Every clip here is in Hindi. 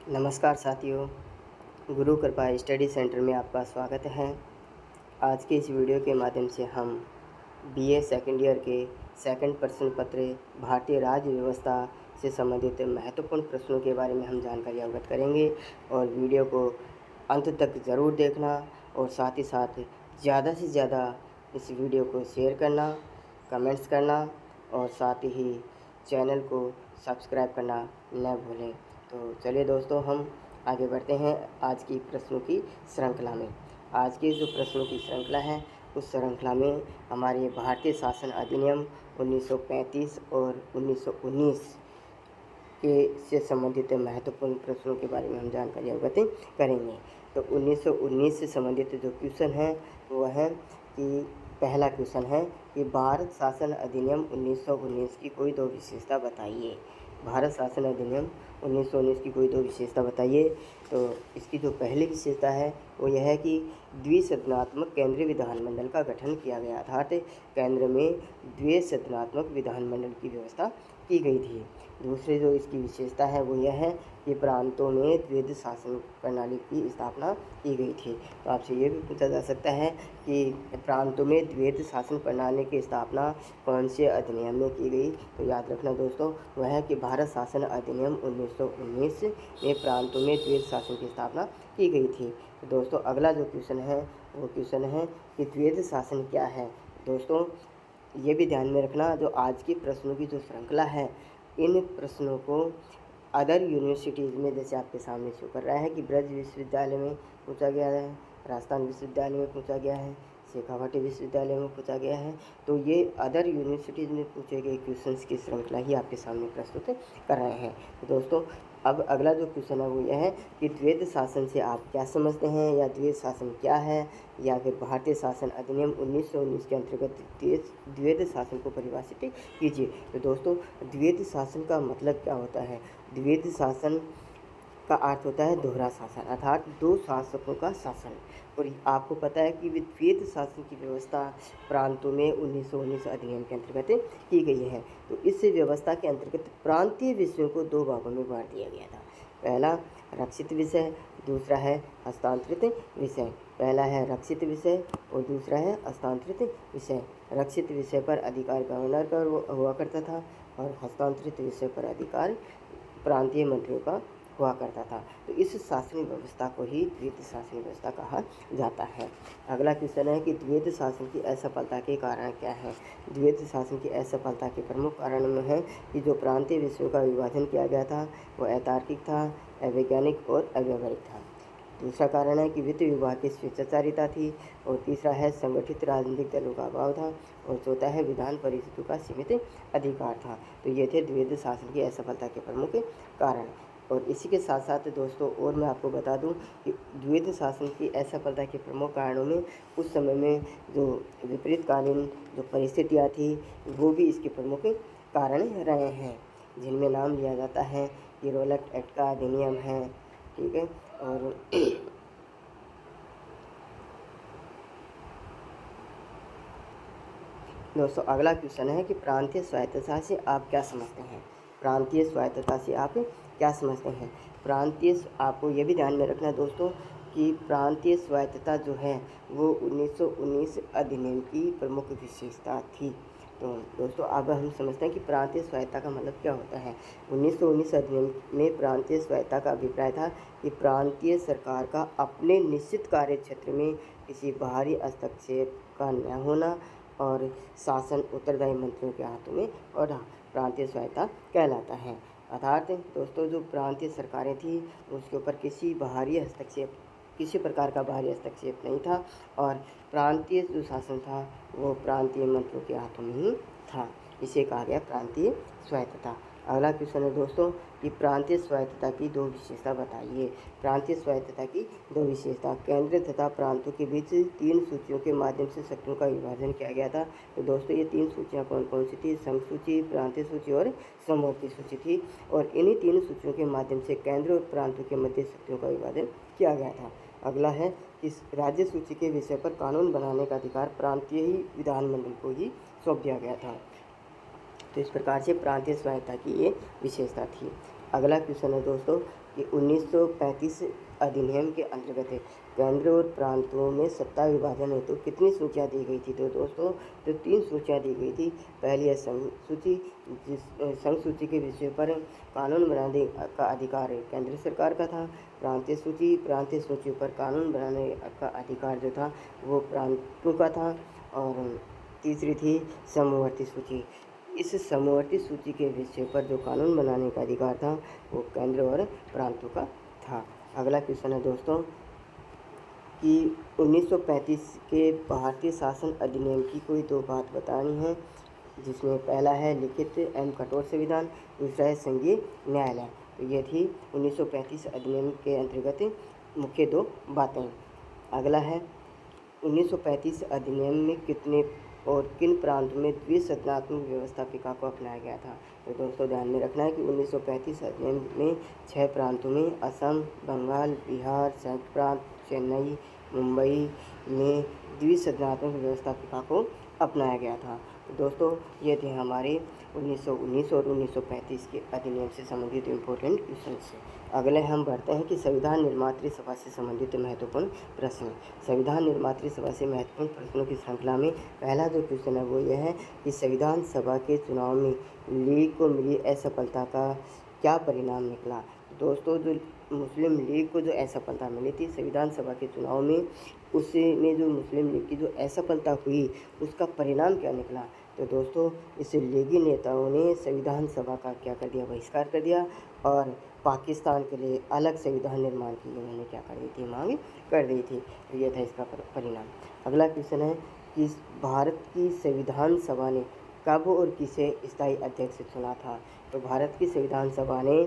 नमस्कार साथियों, गुरु कृपा स्टडी सेंटर में आपका स्वागत है। आज के इस वीडियो के माध्यम से हम बीए सेकेंड ईयर के सेकंड प्रश्न पत्र भारतीय राज्य व्यवस्था से संबंधित महत्वपूर्ण प्रश्नों के बारे में हम जानकारी अवगत करेंगे और वीडियो को अंत तक ज़रूर देखना और साथ ही साथ ज़्यादा से ज़्यादा इस वीडियो को शेयर करना, कमेंट्स करना और साथ ही चैनल को सब्सक्राइब करना न भूलें। तो चलिए दोस्तों, हम आगे बढ़ते हैं आज की प्रश्नों की श्रृंखला में। आज की जो प्रश्नों की श्रृंखला है उस श्रृंखला में हमारे भारतीय शासन अधिनियम 1935 और 1919 के से संबंधित महत्वपूर्ण प्रश्नों के बारे में हम जानकारी अवगत करेंगे। तो 1919 से संबंधित जो क्वेश्चन है वो है कि पहला क्वेश्चन है कि भारत शासन अधिनियम 1919 की कोई दो विशेषता बताइए। भारत शासन अधिनियम 1919 की कोई दो विशेषता बताइए। तो इसकी जो पहली विशेषता है वो यह है कि द्विसदनात्मक केंद्रीय विधानमंडल का गठन किया गया, अर्थात केंद्र में द्विसदनात्मक विधानमंडल की व्यवस्था की गई थी। दूसरी जो इसकी विशेषता है वो यह है कि प्रांतों में द्वैध शासन प्रणाली की स्थापना की गई थी। तो आपसे ये भी पूछा जा सकता है कि प्रांतों में द्वैध शासन प्रणाली की स्थापना कौन से अधिनियम में की गई। तो याद रखना दोस्तों, वह है कि भारत शासन अधिनियम 1919 में प्रांतों में द्वैध शासन की स्थापना की गई थी। तो दोस्तों अगला जो क्वेश्चन है वो क्वेश्चन है कि द्वैध शासन क्या है। दोस्तों ये भी ध्यान में रखना, जो आज की प्रश्नों की जो श्रृंखला है इन प्रश्नों को अदर यूनिवर्सिटीज़ में जैसे आपके सामने शो कर रहा है कि ब्रज विश्वविद्यालय में पूछा गया है, राजस्थान विश्वविद्यालय में पूछा गया है, शेखावाटी विश्वविद्यालय में पूछा गया है। तो ये अदर यूनिवर्सिटीज़ में पूछे गए क्वेश्चंस की श्रृंखला ही आपके सामने प्रस्तुत कर रहे हैं। तो दोस्तों अब अगला जो क्वेश्चन है वो यह है कि द्वैध शासन से आप क्या समझते हैं, या द्वैध शासन क्या है, या फिर भारतीय शासन अधिनियम 1919 के अंतर्गत द्वैध शासन को परिभाषित कीजिए। तो दोस्तों द्वैध शासन का मतलब क्या होता है। द्वैध शासन का अर्थ होता है दोहरा शासन, अर्थात दो शासकों का शासन। और आपको पता है कि द्वैध शासन की व्यवस्था प्रांतों में 1919 अधिनियम के अंतर्गत की गई है। तो इस व्यवस्था के अंतर्गत प्रांतीय विषयों को दो भागों में बांट दिया गया था। पहला रक्षित विषय, दूसरा है हस्तांतरित विषय। पहला है रक्षित विषय और दूसरा है हस्तांतरित विषय। रक्षित विषय पर अधिकार गवर्नर का हुआ करता था और हस्तांतरित विषय पर अधिकार प्रांतीय मंत्रियों का हुआ करता था। तो इस शासनिक व्यवस्था को ही द्वैध शासनिक व्यवस्था कहा जाता है। अगला क्वेश्चन है कि द्वैध शासन की असफलता के कारण क्या है। द्वैध शासन की असफलता के प्रमुख कारण में है कि जो प्रांतीय विषयों का विभाजन किया गया था वह अतार्किक था, अवैज्ञानिक और अव्यावहारिक था। दूसरा कारण है कि वित्त विभाग की स्वेच्छाचारिता थी और तीसरा है संगठित राजनीतिक दलों का अभाव था और चौथा है विधान परिषदों का सीमित अधिकार था। तो ये थे द्वैध शासन की असफलता के प्रमुख कारण। और इसी के साथ साथ दोस्तों और मैं आपको बता दूं कि द्वैध शासन की असफलता के प्रमुख कारणों में उस समय में जो विपरीतकालीन जो परिस्थितियाँ थी वो भी इसके प्रमुख कारण रहे हैं, जिनमें नाम लिया जाता है कि रोलक एक्ट का अधिनियम है, ठीक है। और दोस्तों अगला क्वेश्चन है कि प्रांतीय स्वायत्तता से आप क्या समझते हैं। प्रांतीय स्वायत्तता से आप क्या समझते हैं। आपको ये भी ध्यान में रखना दोस्तों कि प्रांतीय स्वायत्तता जो है वो 1919 अधिनियम की प्रमुख विशेषता थी। तो दोस्तों अब हम समझते हैं कि प्रांतीय स्वायत्तता का मतलब क्या होता है। 1919 अधिनियम में प्रांतीय स्वायत्तता का अभिप्राय था कि प्रांतीय सरकार का अपने निश्चित कार्य क्षेत्र में किसी बाहरी हस्तक्षेप का न होना और शासन उत्तरदायी मंत्रियों के हाथों में और प्रांतीय स्वायत्तता कहलाता है। अर्थात दोस्तों जो प्रांतीय सरकारें थी उसके ऊपर किसी प्रकार का बाहरी हस्तक्षेप नहीं था और प्रांतीय जो शासन था वो प्रांतीय मंत्रियों के हाथों में ही था। इसे कहा गया प्रांतीय स्वायत्तता। अगला क्वेश्चन है दोस्तों कि प्रांतीय स्वायत्तता की दो विशेषता बताइए। प्रांतीय स्वायत्तता की दो विशेषता, केंद्र तथा प्रांतों के बीच 3 सूचियों के माध्यम से शक्तियों का विभाजन किया गया था। तो दोस्तों ये 3 सूचियाँ कौन कौन सी थी। संघ सूची, प्रांतीय सूची और समवर्ती सूची थी। और इन्हीं 3 सूचियों के माध्यम से केंद्र और प्रांतों के मध्य शक्तियों का विभाजन किया गया था। अगला है कि राज्य सूची के विषय पर कानून बनाने का अधिकार प्रांतीय ही विधानमंडल को ही सौंप दिया गया था। तो इस प्रकार से प्रांतीय स्वायत्तता की ये विशेषता थी। अगला क्वेश्चन है दोस्तों कि 1935 अधिनियम के अंतर्गत केंद्र और प्रांतों में सत्ता विभाजन हेतु कितनी सूचियाँ दी गई थी? तो दोस्तों तो 3 सूचियाँ दी गई थी। पहली है संघ सूची, संघ सूची के विषय पर कानून बनाने का अधिकार केंद्र सरकार का था। प्रांतीय सूची पर कानून बनाने का अधिकार जो था वो प्रांतों का था। और तीसरी थी समवर्ती सूची। इस समवर्ती सूची के विषय पर जो कानून बनाने का अधिकार था वो केंद्र और प्रांतों का था। अगला क्वेश्चन है दोस्तों कि 1935 के भारतीय शासन अधिनियम की कोई 2 बात बतानी है, जिसमें पहला है लिखित एवं कठोर संविधान, दूसरा है संघीय न्यायालय। तो ये थी 1935 अधिनियम के अंतर्गत मुख्य 2 बातें। अगला है 1935 अधिनियम में कितने और किन प्रांतों में द्विसदनात्मक व्यवस्थापिका को अपनाया गया था? तो दोस्तों ध्यान में रखना है कि 1935 अधिनियम में 6 प्रांतों में असम, बंगाल, बिहार, संयुक्त प्रांत, चेन्नई, मुंबई में द्विसदनात्मक व्यवस्थापिका को अपनाया गया था। तो दोस्तों ये थे हमारे 1919 और 1935 के अधिनियम से संबंधित इम्पोर्टेंट क्वेश्चन से। अगले हम बढ़ते हैं कि संविधान निर्मात्री सभा से संबंधित महत्वपूर्ण प्रश्न। संविधान निर्मात्री सभा से महत्वपूर्ण प्रश्नों की श्रृंखला में पहला जो क्वेश्चन है वो यह है कि संविधान सभा के चुनाव में लीग को मिली असफलता का क्या परिणाम निकला? दोस्तों जो मुस्लिम लीग को जो असफलता मिली थी संविधान सभा के चुनाव में, उसमें जो मुस्लिम लीग की जो असफलता हुई उसका परिणाम क्या निकला? तो दोस्तों इस लीगी नेताओं ने संविधान सभा का क्या कर दिया, बहिष्कार कर दिया और पाकिस्तान के लिए अलग संविधान निर्माण की उन्होंने क्या कर दी थी, मांग कर दी थी। तो ये था इसका परिणाम। अगला क्वेश्चन है कि भारत की संविधान सभा ने कब और किसे स्थायी अध्यक्ष चुना था? तो भारत की संविधान सभा ने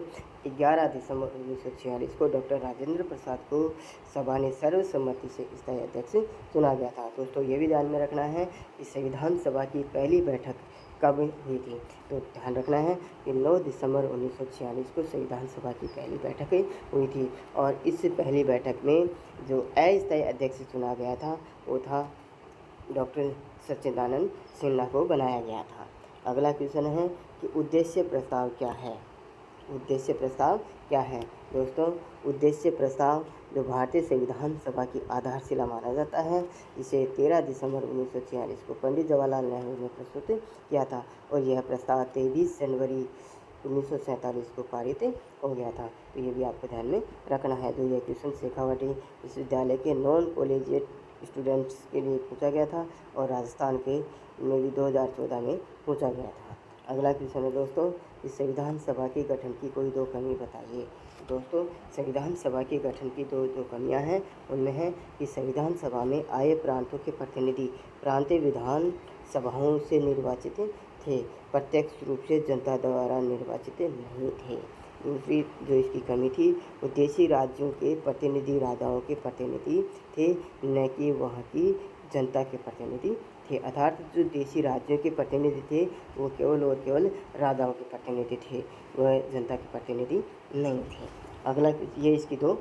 11 दिसंबर 1946 को डॉक्टर राजेंद्र प्रसाद को सभा ने सर्वसम्मति से स्थायी अध्यक्ष चुना गया था। दोस्तों ये भी ध्यान में रखना है कि संविधान सभा की पहली बैठक कब हुई थी? तो ध्यान रखना है कि 9 दिसंबर 1946 को संविधान सभा की पहली बैठक हुई थी और इस पहली बैठक में जो अस्थायी अध्यक्ष चुना गया था वो था डॉक्टर सच्चिदानंद सिन्हा को बनाया गया था। अगला क्वेश्चन है कि उद्देश्य प्रस्ताव क्या है? उद्देश्य प्रस्ताव क्या है? दोस्तों उद्देश्य प्रस्ताव जो भारतीय संविधान सभा की आधारशिला माना जाता है, इसे 13 दिसंबर 1946 को पंडित जवाहरलाल नेहरू ने प्रस्तुत किया था और यह प्रस्ताव 23 जनवरी 1947 को पारित हो गया था। तो ये भी आपको ध्यान में रखना है। जो ये क्वेश्चन शेखावाटी विश्वविद्यालय के नॉन कॉलेजिएट स्टूडेंट्स के लिए पूछा गया था और राजस्थान के में भी 2014 में पूछा गया था। अगला क्वेश्चन है दोस्तों, इस संविधान सभा के गठन की कोई 2 कमी बताइए। दोस्तों संविधान सभा के गठन की जो कमियां हैं उनमें है कि संविधान सभा में आए प्रांतों के प्रतिनिधि प्रांतीय विधान सभाओं से निर्वाचित थे, प्रत्यक्ष रूप से जनता द्वारा निर्वाचित नहीं थे। दूसरी जो इसकी कमी थी वो देशी राज्यों के प्रतिनिधि राजाओं के प्रतिनिधि थे, न कि वहाँ की जनता के प्रतिनिधि थे। अर्थात जो देशी राज्यों के प्रतिनिधि थे वो केवल और केवल राजाओं के प्रतिनिधि थे, वह जनता के प्रतिनिधि नहीं थे। अगला ये इसकी 2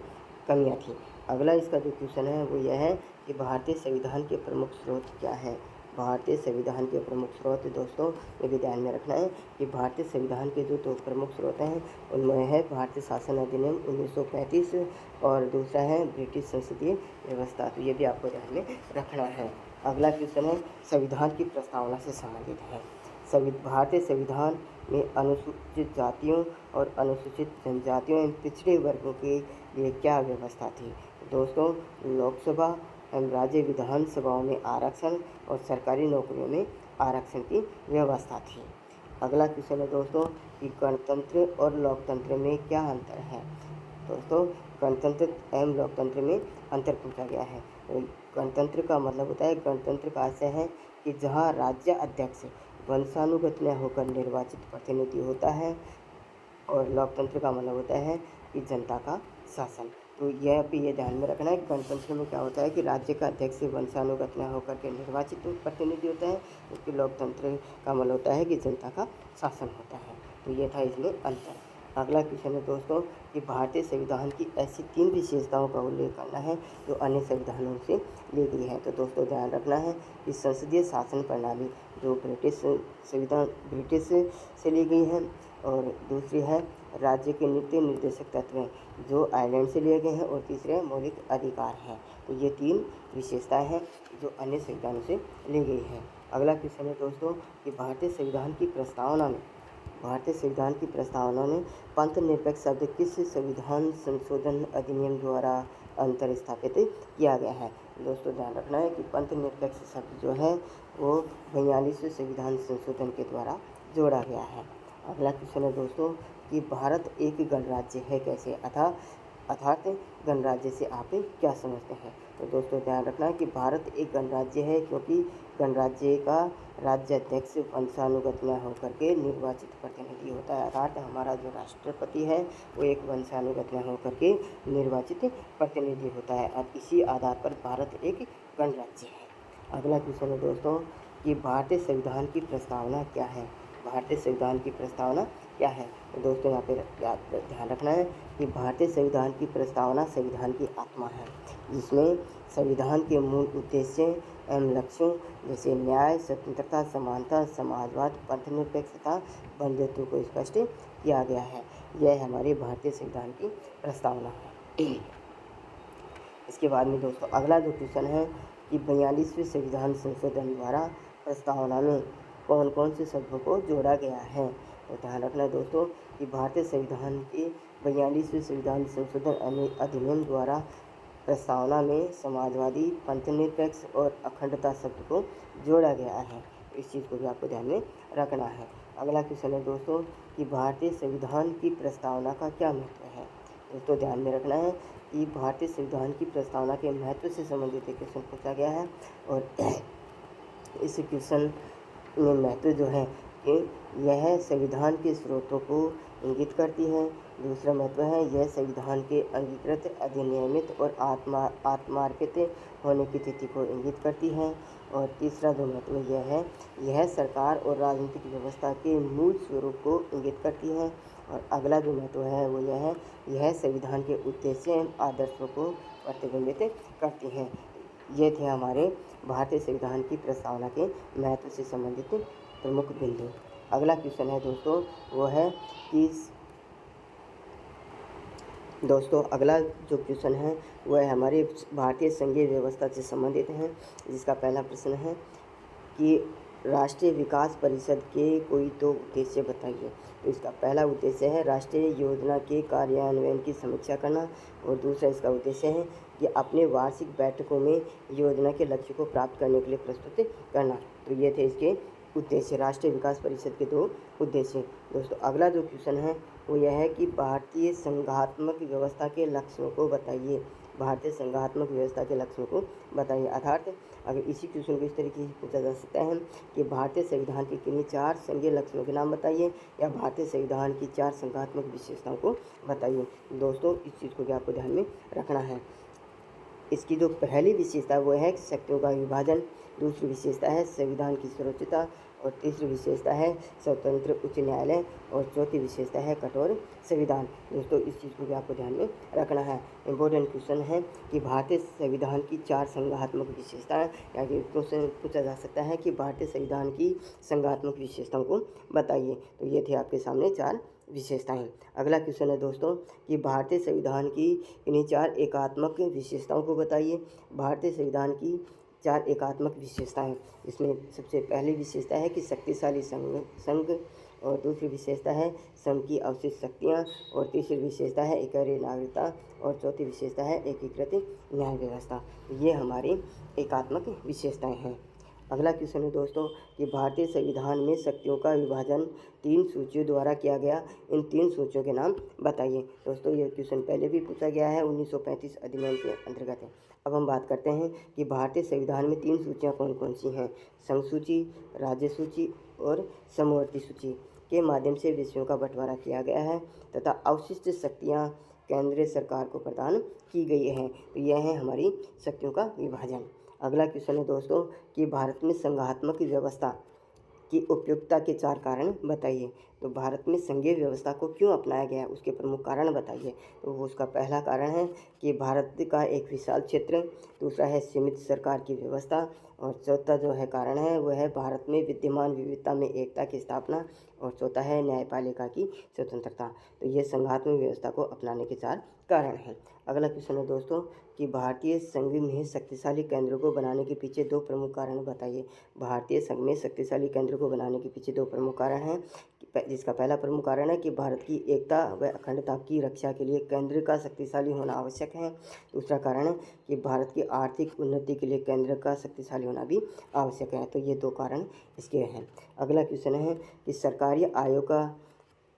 कमियां थी। अगला इसका जो क्वेश्चन है वो यह है कि भारतीय संविधान के प्रमुख स्रोत क्या है? भारतीय संविधान के प्रमुख स्रोत दोस्तों ये भी ध्यान में रखना है कि भारतीय संविधान के जो 2 प्रमुख स्रोत हैं उनमें है भारतीय शासन अधिनियम 1935 और दूसरा है ब्रिटिश संसदीय व्यवस्था। तो ये भी आपको ध्यान में रखना है। अगला क्वेश्चन है संविधान की प्रस्तावना से संबंधित है। भारतीय संविधान में अनुसूचित जातियों और अनुसूचित जनजातियों एवं पिछड़े वर्गों के लिए क्या व्यवस्था थी? दोस्तों लोकसभा एवं राज्य विधानसभाओं में आरक्षण और सरकारी नौकरियों में आरक्षण की व्यवस्था थी। अगला क्वेश्चन है दोस्तों कि गणतंत्र और लोकतंत्र में क्या अंतर है? दोस्तों गणतंत्र एवं लोकतंत्र में अंतर पूछा गया है। तो गणतंत्र का मतलब होता है, गणतंत्र का आशय है कि जहां राज्य अध्यक्ष वंशानुगत न होकर निर्वाचित प्रतिनिधि होता है और लोकतंत्र का मतलब होता है कि जनता का शासन। तो यह भी ये ध्यान में रखना है कि गणतंत्र में क्या होता है कि राज्य का अध्यक्ष वंशानुगत न होकर के निर्वाचित प्रतिनिधि होता है, जबकि लोकतंत्र का मतलब होता है कि जनता का शासन होता है। तो ये था इसमें अंतर। अगला क्वेश्चन है दोस्तों कि भारतीय संविधान की ऐसी 3 विशेषताओं का उल्लेख करना है जो अन्य संविधानों से ली गई है। तो दोस्तों ध्यान रखना है कि संसदीय शासन प्रणाली जो ब्रिटिश से ली गई है और दूसरी है राज्य के नीति निर्देशक तत्व हैं जो आयरलैंड से लिए गए हैं, और तीसरे मौलिक अधिकार हैं। तो ये 3 विशेषताएं हैं जो अन्य संविधानों से ली गई हैं। अगला क्वेश्चन है दोस्तों कि भारतीय संविधान की प्रस्तावना में पंथ निरपेक्ष शब्द किस संविधान संशोधन अधिनियम द्वारा अंतर स्थापित किया गया है। दोस्तों ध्यान रखना है कि पंथ निरपेक्ष शब्द जो है वो 42वें संविधान संशोधन के द्वारा जोड़ा गया है। अगला क्वेश्चन है दोस्तों कि भारत एक गणराज्य है कैसे, अर्थात गणराज्य से आप क्या समझते हैं। तो दोस्तों ध्यान रखना है कि भारत एक गणराज्य है क्योंकि गणराज्य का राज्याध्यक्ष वंशानुगत न होकर के निर्वाचित प्रतिनिधि होता है, अर्थात हमारा जो राष्ट्रपति है वो एक वंशानुगत न होकर के निर्वाचित प्रतिनिधि होता है, और इसी आधार पर भारत एक गणराज्य है। अगला क्वेश्चन है दोस्तों कि भारतीय संविधान की प्रस्तावना क्या है। भारतीय संविधान की प्रस्तावना क्या है। तो दोस्तों यहाँ पे ध्यान रखना है कि भारतीय संविधान की प्रस्तावना संविधान की आत्मा है, जिसमें संविधान के मूल उद्देश्य एवं लक्ष्यों जैसे न्याय, स्वतंत्रता, समानता, समाजवाद, पंथनिरपेक्षता, बंधुत्व को स्पष्ट किया गया है। यह हमारे भारतीय संविधान की प्रस्तावना है। इसके बाद में दोस्तों अगला जो क्वेश्चन है कि 42वें संविधान संशोधन द्वारा प्रस्तावना में कौन कौन से शब्दों को जोड़ा गया है। तो ध्यान रखना है दोस्तों कि भारतीय संविधान के 42वें संविधान संशोधन अधिनियम द्वारा प्रस्तावना में समाजवादी, पंथनिरपेक्ष और अखंडता शब्द को जोड़ा गया है। इस चीज़ को भी आपको ध्यान में रखना है। अगला क्वेश्चन है दोस्तों कि भारतीय संविधान की प्रस्तावना का क्या महत्व है। दोस्तों ध्यान में रखना है कि भारतीय संविधान की प्रस्तावना के महत्व से संबंधित एक क्वेश्चन पूछा गया है, और इस क्वेश्चन में महत्व जो है कि यह संविधान के स्रोतों को इंगित करती है। दूसरा महत्व है यह संविधान के अंगीकृत, अधिनियमित और आत्मार्पित होने की तिथि को इंगित करती है। और तीसरा जो महत्व यह है यह सरकार और राजनीतिक व्यवस्था के मूल स्वरूप को इंगित करती है। और अगला जो महत्व है वो यह है यह संविधान के उद्देश्य एवं आदर्शों को प्रतिबिंबित करती हैं। ये थे हमारे भारतीय संविधान की प्रस्तावना के महत्व से संबंधित प्रमुख बिंदु। अगला क्वेश्चन है दोस्तों वो है कि अगला जो क्वेश्चन है वह हमारे भारतीय संघीय व्यवस्था से संबंधित है, जिसका पहला प्रश्न है कि राष्ट्रीय विकास परिषद के कोई 2 उद्देश्य बताइए। तो इसका पहला उद्देश्य है राष्ट्रीय योजना के कार्यान्वयन की समीक्षा करना, और दूसरा इसका उद्देश्य है कि अपने वार्षिक बैठकों में योजना के लक्ष्य को प्राप्त करने के लिए प्रस्तुत करना। तो ये थे इसके उद्देश्य, राष्ट्रीय विकास परिषद के 2 उद्देश्य। दोस्तों अगला जो क्वेश्चन है वो यह है कि भारतीय संघात्मक व्यवस्था के लक्ष्यों को बताइए। भारतीय संघात्मक व्यवस्था के लक्ष्यों को बताइए, अर्थात अगर इसी क्वेश्चन को इस तरीके से पूछा जा सकता है कि भारतीय संविधान के किन्हीं 4 संघीय लक्ष्यों के नाम बताइए, या भारतीय संविधान की 4 संघात्मक विशेषताओं को बताइए। दोस्तों इस चीज़ को भी आपको ध्यान में रखना है। इसकी जो पहली विशेषता वो है शक्तियों का विभाजन, दूसरी विशेषता है संविधान की सुरक्षितता, और तीसरी विशेषता है स्वतंत्र उच्च न्यायालय, और चौथी विशेषता है कठोर संविधान। दोस्तों इस चीज़ को भी आपको ध्यान में रखना है। इम्पोर्टेंट क्वेश्चन है कि भारतीय संविधान की 4 संघात्मक विशेषताएं, या क्वेश्चन पूछा जा सकता है कि भारतीय संविधान की संघात्मक विशेषताओं को बताइए। तो ये थे आपके सामने 4 विशेषताएं। अगला क्वेश्चन है दोस्तों कि भारतीय संविधान की इन्हीं 4 एकात्मक विशेषताओं को बताइए। भारतीय संविधान की 4 एकात्मक विशेषताएं, इसमें सबसे पहली विशेषता है कि शक्तिशाली संघ, और दूसरी विशेषता है संघ की अवशिष्ट शक्तियाँ, और तीसरी विशेषता है एकरीय नागरिकता, और चौथी विशेषता है एकीकृत न्याय व्यवस्था। ये हमारी एकात्मक विशेषताएं हैं। अगला क्वेश्चन है दोस्तों कि भारतीय संविधान में शक्तियों का विभाजन 3 सूचियों द्वारा किया गया, इन 3 सूचियों के नाम बताइए। दोस्तों ये क्वेश्चन पहले भी पूछा गया है, 1935 अधिनियम के अंतर्गत है। अब हम बात करते हैं कि भारतीय संविधान में 3 सूचियाँ कौन कौन सी हैं। संघ सूची, राज्य सूची और समवर्ती सूची के माध्यम से विषयों का बंटवारा किया गया है, तथा अवशिष्ट शक्तियाँ केंद्रीय सरकार को प्रदान की गई हैं। तो यह है हमारी शक्तियों का विभाजन। अगला क्वेश्चन है दोस्तों कि भारत में संघात्मक व्यवस्था की उपयुक्तता के 4 कारण बताइए। तो भारत में संघीय व्यवस्था को क्यों अपनाया गया है, उसके प्रमुख कारण बताइए। तो वो उसका पहला कारण है कि भारत का एक विशाल क्षेत्र, दूसरा है सीमित सरकार की व्यवस्था, और चौथा जो है कारण है वह है भारत में विद्यमान विविधता में एकता की स्थापना, और चौथा है न्यायपालिका की स्वतंत्रता। तो ये संघात्मक व्यवस्था को अपनाने के 4 कारण हैं। अगला क्वेश्चन है दोस्तों कि भारतीय संघ में शक्तिशाली केंद्रों को बनाने के पीछे 2 प्रमुख कारण बताइए। भारतीय संघ में शक्तिशाली केंद्रों को बनाने के पीछे 2 प्रमुख कारण हैं, जिसका पहला प्रमुख कारण है कि भारत की एकता व अखंडता की रक्षा के लिए केंद्र का शक्तिशाली होना आवश्यक है। दूसरा कारण है कि भारत की आर्थिक उन्नति के लिए केंद्र का शक्तिशाली होना भी आवश्यक है। तो ये 2 कारण इसके हैं। अगला क्वेश्चन है कि सरकारी आयोग का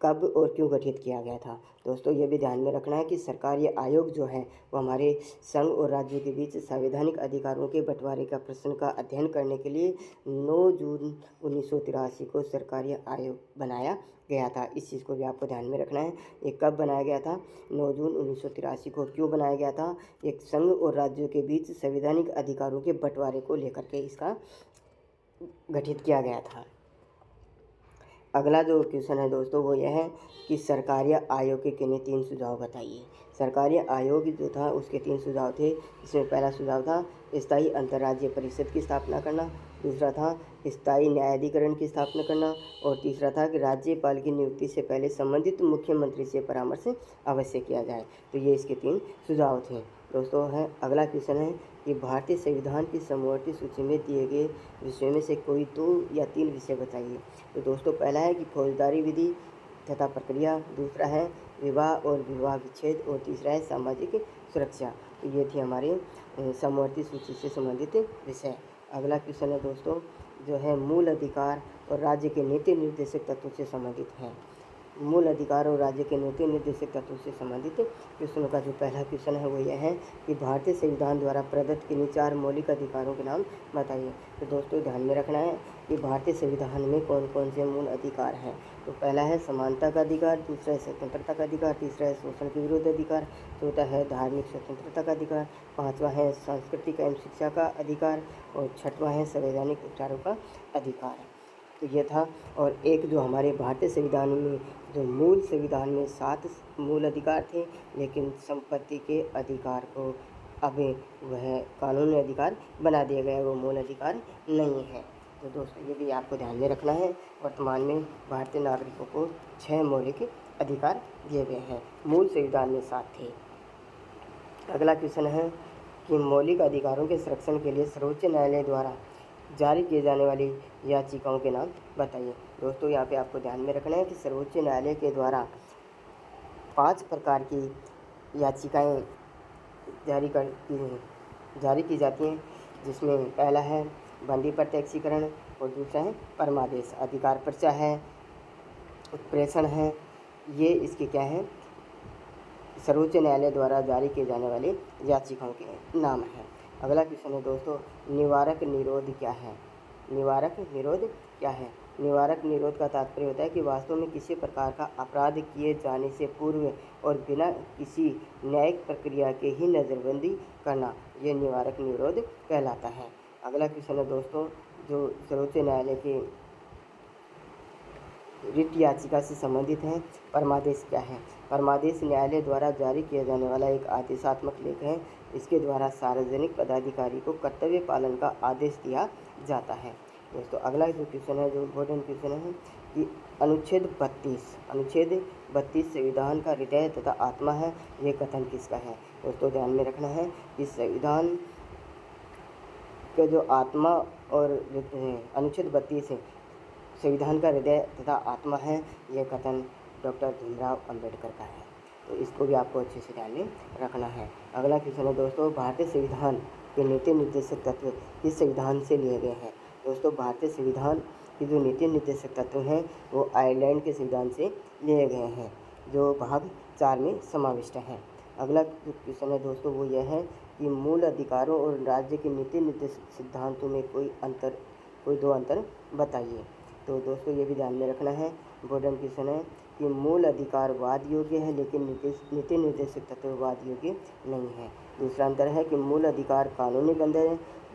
कब और क्यों गठित किया गया था। दोस्तों ये भी ध्यान में रखना है कि सरकारी आयोग जो है वो हमारे संघ और राज्य के बीच संवैधानिक अधिकारों के बंटवारे का प्रश्न का अध्ययन करने के लिए 9 जून 1983 को सरकारी आयोग बनाया गया था। इस चीज़ को भी आपको ध्यान में रखना है। ये कब बनाया गया था, 9 जून 1983 को। क्यों बनाया गया था, एक संघ और राज्यों के बीच संवैधानिक अधिकारों के बंटवारे को लेकर के इसका गठित किया गया था। अगला जो क्वेश्चन है दोस्तों वो यह है कि सरकारी आयोग के किन्हीं 3 सुझाव बताइए। सरकारी आयोग जो था उसके 3 सुझाव थे। इसमें पहला सुझाव था स्थायी अंतर्राज्यीय परिषद की स्थापना करना, दूसरा था स्थायी न्यायाधिकरण की स्थापना करना, और तीसरा था कि राज्यपाल की नियुक्ति से पहले संबंधित मुख्यमंत्री से परामर्श अवश्य किया जाए। तो ये इसके 3 सुझाव थे दोस्तों। है अगला क्वेश्चन है कि भारतीय संविधान की समवर्ती सूची में दिए गए विषयों में से कोई 2 या 3 विषय बताइए। तो दोस्तों पहला है कि फौजदारी विधि तथा प्रक्रिया, दूसरा है विवाह और विवाह विच्छेद, और तीसरा है सामाजिक सुरक्षा। तो ये थी हमारे समवर्ती सूची से संबंधित विषय। अगला क्वेश्चन है दोस्तों जो है मूल अधिकार और राज्य के नीति निर्देशक तत्वों से संबंधित है। मूल अधिकार और राज्य के नीति निर्देशक तत्वों से संबंधित क्वेश्चनों का जो पहला क्वेश्चन है वो यह है कि भारतीय संविधान द्वारा प्रदत्त किन्हीं 4 मौलिक अधिकारों के नाम बताइए। तो दोस्तों ध्यान में रखना है कि भारतीय संविधान में कौन कौन से मूल अधिकार हैं। तो पहला है समानता का अधिकार, दूसरा है स्वतंत्रता का अधिकार, तीसरा है शोषण के विरुद्ध अधिकार, चौथा है धार्मिक स्वतंत्रता का अधिकार, पाँचवा है सांस्कृतिक एवं शिक्षा का अधिकार, और छठवां है संवैधानिक उपचारों का अधिकार। तो ये था। और एक जो हमारे भारतीय संविधान में जो मूल संविधान में 7 मूल अधिकार थे, लेकिन संपत्ति के अधिकार को अब वह कानूनी अधिकार बना दिया गया, वो मूल अधिकार नहीं है। तो दोस्तों ये भी आपको ध्यान में रखना है। वर्तमान में भारतीय नागरिकों को 6 मौलिक अधिकार दिए गए हैं, मूल संविधान में 7 थे। अगला क्वेश्चन है कि मौलिक अधिकारों के संरक्षण के लिए सर्वोच्च न्यायालय द्वारा जारी किए जाने वाली याचिकाओं के नाम बताइए। दोस्तों यहाँ पे आपको ध्यान में रखना है कि सर्वोच्च न्यायालय के द्वारा 5 प्रकार की याचिकाएं जारी की जाती हैं, जिसमें पहला है बंदी प्रत्यक्षीकरण, और दूसरा है परमादेश, अधिकार पर्चा है, उत्प्रेषण है। ये इसके क्या हैं, सर्वोच्च न्यायालय द्वारा जारी किए जाने वाले याचिकाओं के नाम हैं। अगला क्वेश्चन है दोस्तों निवारक निरोध क्या है। निवारक निरोध क्या है। निवारक निरोध का तात्पर्य होता है कि वास्तव में किसी प्रकार का अपराध किए जाने से पूर्व और बिना किसी न्यायिक प्रक्रिया के ही नज़रबंदी करना, ये निवारक निरोध कहलाता है। अगला क्वेश्चन है दोस्तों जो सर्वोच्च न्यायालय के रिट याचिका से संबंधित है, परमादेश क्या है। परमादेश न्यायालय द्वारा जारी किया जाने वाला एक आदेशात्मक लेख है। इसके द्वारा सार्वजनिक पदाधिकारी को कर्तव्य पालन का आदेश दिया जाता है। दोस्तों अगला जो क्वेश्चन है, जो इम्पोर्टेंट क्वेश्चन है कि अनुच्छेद 32 संविधान का हृदय तथा आत्मा है, ये कथन किसका है। दोस्तों ध्यान में रखना है कि संविधान के जो आत्मा और अनुच्छेद 32 है, संविधान का हृदय तथा आत्मा है, यह कथन डॉक्टर भीमराव अंबेडकर का है। तो इसको भी आपको अच्छे से ध्यान में रखना है। अगला क्वेश्चन है दोस्तों भारतीय संविधान के नीति निर्देशक तत्व किस संविधान से लिए गए हैं। दोस्तों भारतीय संविधान के जो नीति निर्देशक तत्व हैं वो आयरलैंड के संविधान से लिए गए हैं, जो भाग 4 में समाविष्ट हैं। अगला जो क्वेश्चन है दोस्तों वो यह है कि मूल अधिकारों और राज्य के नीति निर्देशक सिद्धांतों में कोई 2 अंतर बताइए। तो दोस्तों ये भी ध्यान में रखना है। इम्पोर्टेंट क्वेश्चन है कि मूल अधिकार वाद योग्य है लेकिन नीति निर्देशक तत्व वाद योग्य नहीं है। दूसरा अंतर है कि मूल अधिकार कानूनी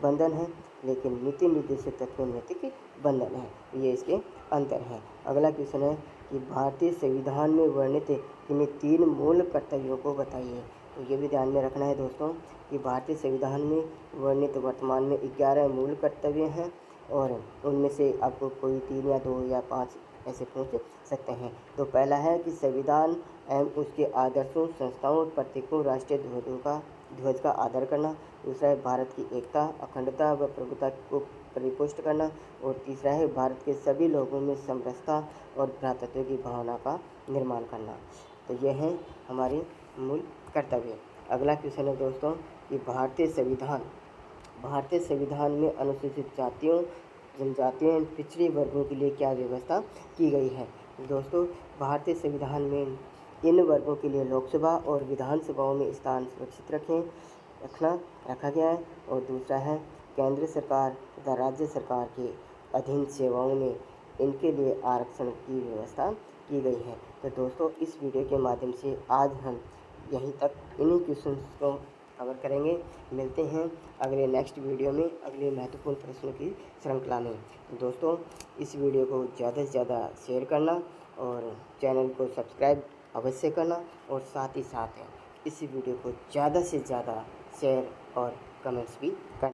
बंधन है लेकिन नीति निर्देशक तत्व नैतिक बंधन है। ये इसके अंतर है। अगला क्वेश्चन है कि भारतीय संविधान में वर्णित किन्हीं 3 मूल कर्तव्यों को बताइए। तो ये भी ध्यान में रखना है दोस्तों कि भारतीय संविधान में वर्णित वर्तमान में 11 मूल कर्तव्य हैं और उनमें से आपको कोई 3 या 2 या 5 ऐसे पूछ सकते हैं। तो पहला है कि संविधान एवं उसके आदर्शों, संस्थाओं और प्रतीकों, राष्ट्रीय ध्वज का आदर करना। दूसरा है भारत की एकता, अखंडता व प्रभुता को परिपुष्ट करना। और तीसरा है भारत के सभी लोगों में समरसता और भ्रातृत्व की भावना का निर्माण करना। तो ये हैं हमारे मूल कर्तव्य। अगला क्वेश्चन है दोस्तों कि भारतीय संविधान में अनुसूचित जातियों, जनजातियों एवं पिछड़े वर्गों के लिए क्या व्यवस्था की गई है। दोस्तों, भारतीय संविधान में इन वर्गों के लिए लोकसभा और विधानसभाओं में स्थान सुरक्षित रखा गया है। और दूसरा है केंद्र सरकार तथा राज्य सरकार के अधीन सेवाओं में इनके लिए आरक्षण की व्यवस्था की गई है। तो दोस्तों, इस वीडियो के माध्यम से आज हम यहीं तक इन्हीं क्वेश्चंस को कवर करेंगे। मिलते हैं अगले नेक्स्ट वीडियो में अगले महत्वपूर्ण प्रश्नों की श्रृंखला में। दोस्तों, इस वीडियो को ज़्यादा से ज़्यादा शेयर करना और चैनल को सब्सक्राइब अवश्य करना और साथ ही साथ इस वीडियो को ज़्यादा से ज़्यादा शेयर और कमेंट्स भी करना।